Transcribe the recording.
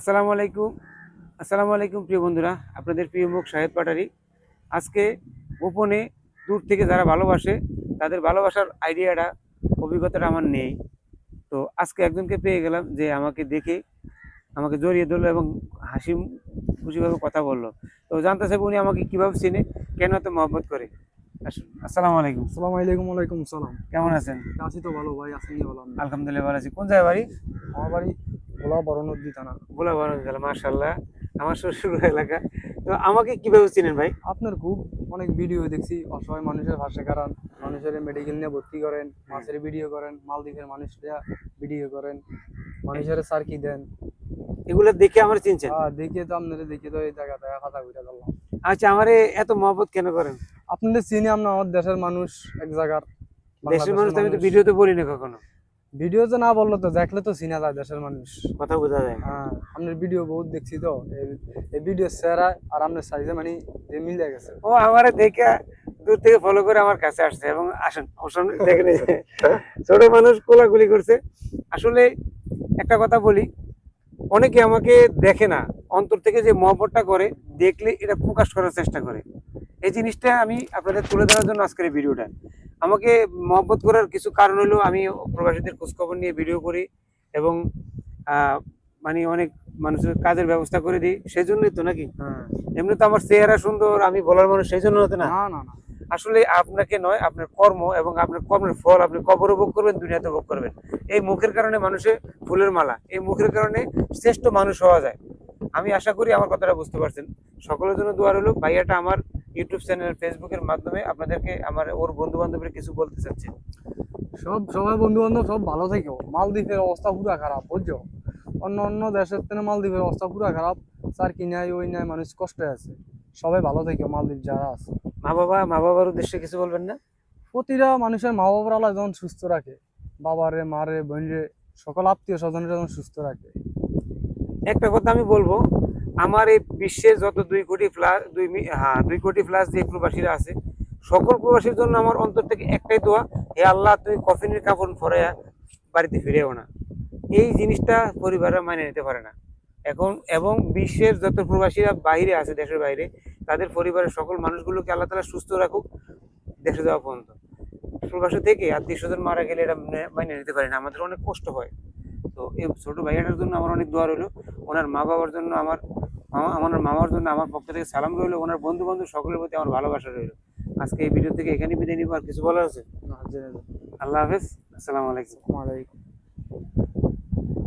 আসসালামু আলাইকুম। আসসালামু আলাইকুম প্রিয় বন্ধুরা, আপনাদের প্রিয় মুখ শাহেদ পাটারি। আজকে গোপনে দূর থেকে যারা ভালোবাসে তাদের ভালোবাসার আইডিয়াটা, অভিজ্ঞতাটা আমার নেই। তো আজকে একজনকে পেয়ে গেলাম যে আমাকে দেখে আমাকে জড়িয়ে ধরলো এবং হাসি খুশিভাবে কথা বললো। তো জানতে চাইবো উনি আমাকে কিভাবে চেনে, কেন এত মহব্বত করে। আসসালামু আলাইকুম। আসসালামু আলাইকুম। ওয়ালাইকুম সালাম। কেমন আছেন? আছি তো ভালো ভাই, আছেন নি ভালো? আলহামদুলিল্লাহ ভালো আছি। কোন জায়গায় বাড়ি? আমার বাড়ি ভোলা বড় নদী থানা। ভোলা বারান্দাল, মাশাআল্লাহ, আমার শ্বশুর এলাকা। তো আমাকে কিভাবে চিনেন ভাই? আপনার খুব অনেক ভিডিও দেখছি, অসহায় মানুষের পাশে কারণ মানুষের মেডিকেল নিয়ে ভর্তি করেন, মাছের ভিডিও করেন, মালদ্বীপের মানুষরা ভিডিও করেন, মানুষের সার্কি দেন। এগুলো দেখে আমার চিনছেন? দেখিয়ে তো আপনাদের দেখিয়ে তো এই জায়গাটা কথা ঘুরে গেলাম। আচ্ছা, আমারে এত মহব্বত কেন করেন? আপনাদের চিনি আমরা, আমার দেশের মানুষ, এক জায়গার দেশের বাংলাদেশের মানুষ তো আমি তো মানুষ। ভিডিওতে বলি না কখনো। ভিডিওতে না বললো তো দেখলে তো চিনা যায় দেশের মানুষ। কথা বোঝা যায়। আপনার ভিডিও বহুত দেখছি তো, এই ভিডিও সেরা আর আপনার সাইজে মানে যে মিলে গেছে। ও আমারে দেখে দূর থেকে ফলো করে আমার কাছে আসছে এবং আসেন অবসর দেখেন এই যে ছোট মানুষ কোলাকুলি করছে। আসলে একটা কথা বলি, অনেকে আমাকে দেখে না, অন্তর থেকে যে মহব্বতটা করে দেখলে এটা প্রকাশ করার চেষ্টা করে। এই জিনিসটা আমি আপনাদের তুলে ধরার জন্য আজকের এই ভিডিওটা। আমাকে মহব্বত করার কিছু কারণ হলো আমি প্রবাসীদের খোঁজখবর নিয়ে ভিডিও করি এবং মানে অনেক মানুষের কাজের ব্যবস্থা করে দিই, সেই জন্যই তো নাকি? এমনি তো আমার চেহারা সুন্দর, আমি বলার মানুষ, সেই জন্য হতো না। না না না, আসলে আপনাকে নয়, আপনার কর্ম এবং আপনার কর্মের ফল আপনি কবরও ভোগ করবেন, দুনিয়াতে ভোগ করবেন। এই মুখের কারণে মানুষের ফুলের মালা, এই মুখের কারণে শ্রেষ্ঠ মানুষ হওয়া যায়। আমি আশা করি আমার কথাটা বুঝতে পারছেন। সকলের জন্য দোয়া রইল। ভাইয়াটা আমার ইউটিউব চ্যানেল, ফেসবুকের মাধ্যমে আপনাদেরকে আমার ওর বন্ধু বান্ধবের কিছু বলতে চাচ্ছে। সবাই বন্ধু বান্ধব সব ভালো থেকো। মালদ্বীপের অবস্থা পুরা খারাপ বুঝছো, অন্য অন্য দেশের থেকে মালদ্বীপের অবস্থা পুরা খারাপ। স্যার কি নাই ওই নাই, মানুষ কষ্টে আছে। সবাই ভালো থেকো মালদ্বীপ যারা আছে। মা বাবার উদ্দেশ্যে কিছু বলবেন না? প্রতিটা মানুষের মা বাবার আল্লাহ যেমন সুস্থ রাখে, বাবারে মারে বোনরে সকল আত্মীয় স্বজনরা যেমন সুস্থ রাখে। একটা কথা আমি বলবো, আমার এই বিশ্বের যত 2 কোটি প্লাস 2 কোটি প্লাস যে প্রবাসীরা আছে, সকল প্রবাসীর জন্য আমার অন্তর থেকে একটাই দোয়া, হে আল্লাহ তুমি কফিনের কাপড় পরাইয়া বাড়িতে ফিরেও না। এই জিনিসটা পরিবাররা মানে নিতে পারে না এখন। এবং বিশ্বের যত প্রবাসীরা বাইরে আছে, দেশের বাইরে, তাদের পরিবারের সকল মানুষগুলোকে আল্লাহ তাআলা সুস্থ রাখুক দেশে যাওয়া পর্যন্ত। প্রবাসী থেকে আত্মীয় স্বজন মারা গেলে এটা মানে নিতে পারে না, আমাদের অনেক কষ্ট হয়। তো এই ছোট ভাইয়াটার জন্য আমার অনেক দোয়া রইলো। ওনার মা বাবার জন্য আমার মামার জন্য আমার পক্ষ থেকে সালাম রইলো। ওনার বন্ধু বান্ধব সকলের প্রতি আমার ভালোবাসা রইলো। আজকে এই ভিডিও থেকে এখানে বিদায় নিবো। আর কিছু বলার আছে? না, জেনে আল্লাহ হাফেজ। আসসালামু আলাইকুম। যাও।